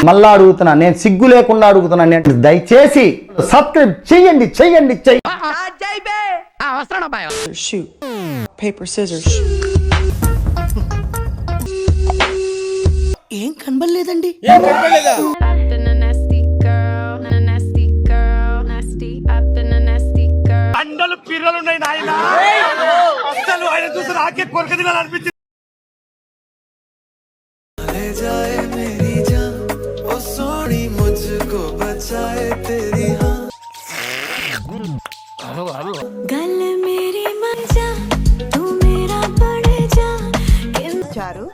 మళ్ళా అడుగుతున్నా, నేను సిగ్గు లేకుండా అడుగుతున్నా, నేను దయచేసి సబ్స్క్రైబ్ చెయ్యండి చెయ్యండి చెయ్యి. Shoot. Paper, scissors. ఏం కనబడలేదండి. అండలు పిర్రలు ఉన్నాయి నాయన. అసలు ఆయన చూసి నాకే కొరక తినాలనిపించింది. చారు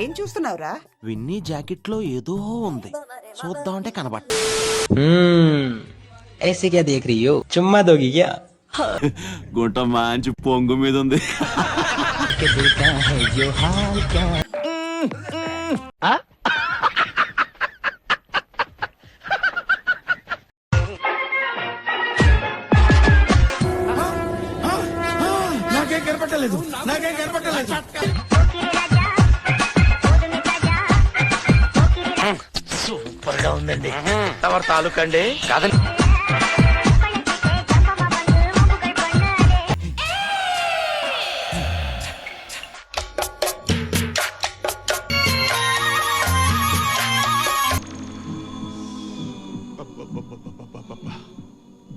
ఏం చూస్తున్నావురా? విన్నీ జాకెట్ లో ఏదో ఉంది, చూద్దామంటే కనబట్ట. ऐसे क्या देख रही हो? चुम्मा दोगी क्या? గుంట మంచి పొంగు మీద ఉంది. నాకేం కనపట్టలేదు, నాకేం కనపట్టలేదు. సూపర్ గా ఉందండి. తమరు తాలూకా అండి కాదండి.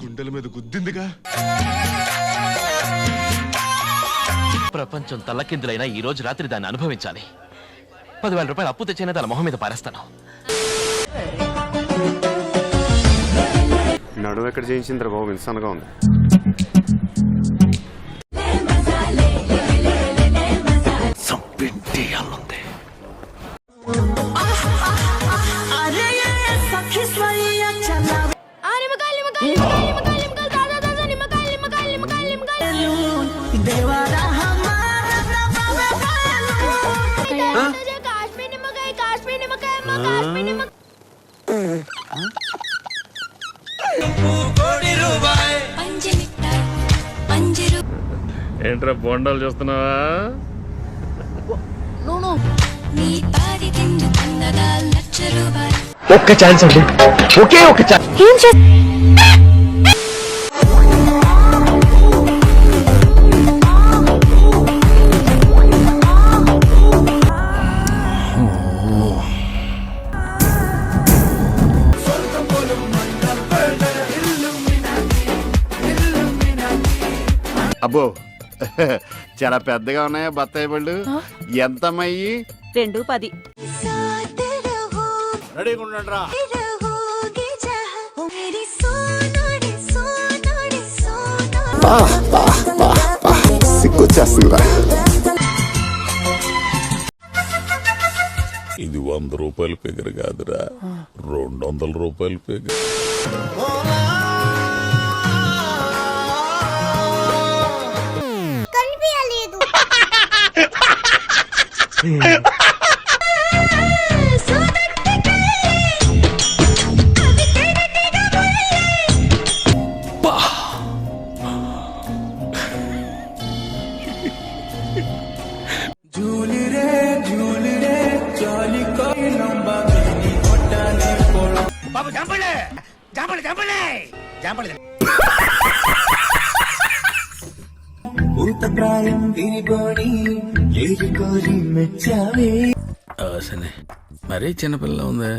గుండెల మీద గుద్దిందిగా. ప్రపంచం తల్లకిందులైనా ఈ రోజు రాత్రి దాన్ని అనుభవించాలి. 10,000 రూపాయలు అప్పు తెచ్చైనా తన మొహం మీద పారేస్తాను. నడుము ఎక్కడ చేయించిందిరా బాబు, ఇన్సన్గా ఉంది. ఏంట్రా బొండాలు చూస్తున్నావా? ఒక్క ఛాన్స్ అండి, ఒకే ఒక్క ఛాన్స్. అబ్బో చాలా పెద్దగా ఉన్నాయా బత్తాయి పళ్ళు? ఎంతమ్మయ్యి? 2.10. రెడీగా ఉండండి రా. సిగ్గుచ్చేస్తుందిరా. ఇది 100 రూపాయల ఫిగర్ కాదురా, 200 రూపాయల ఫిగర్. బాబు జంపలే జంపలే జంపలే జంపలే. మరీ చిన్నపిల్ల ఉంది,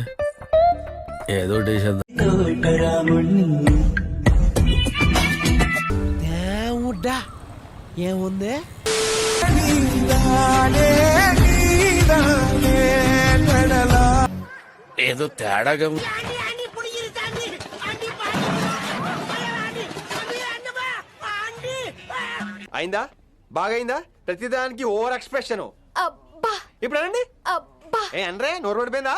ఏదో ఏముంది? ఏదో తేడాగా అయిందా? బాగైందా? ప్రతిదానికి ఓవర్ ఎక్స్ప్రెషన్. ఇప్పుడు అనండి. ఏ అనరే, నోరు పడిపోయిందా?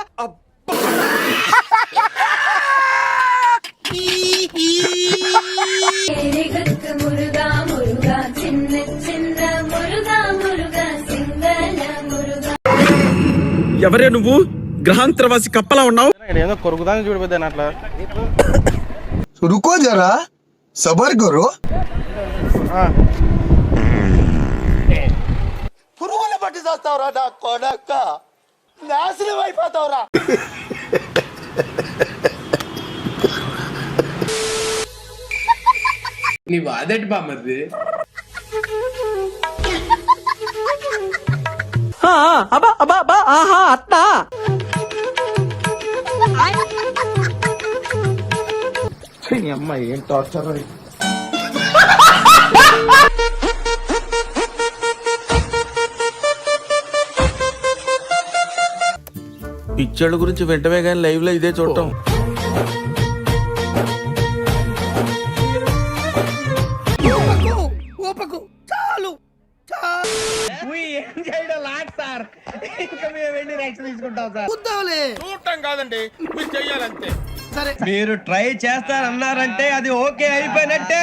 ఎవరే నువ్వు? గ్రహాంతరవాసి కప్పలా ఉన్నావు. ఏదో కొరుకుదాన్ని చూడిపోతాను అట్లా. रुको जरा सबर करो. పురుగుల పట్టి చేస్తావురా నా కొడక. నాశనం అయిపోతావురా. నీ వాదటి బామ్మది. అమ్మాయి ఏం టార్చర్. పిచ్చోళ్ళ గురించి వెంటనే కానీ లైవ్ లో ఇదే చూడటం. చూడటం కాదండి, మీరు చెయ్యాలంతే. మీరు ట్రై చేస్తారన్నారంటే అది ఓకే అయిపోయినట్టే.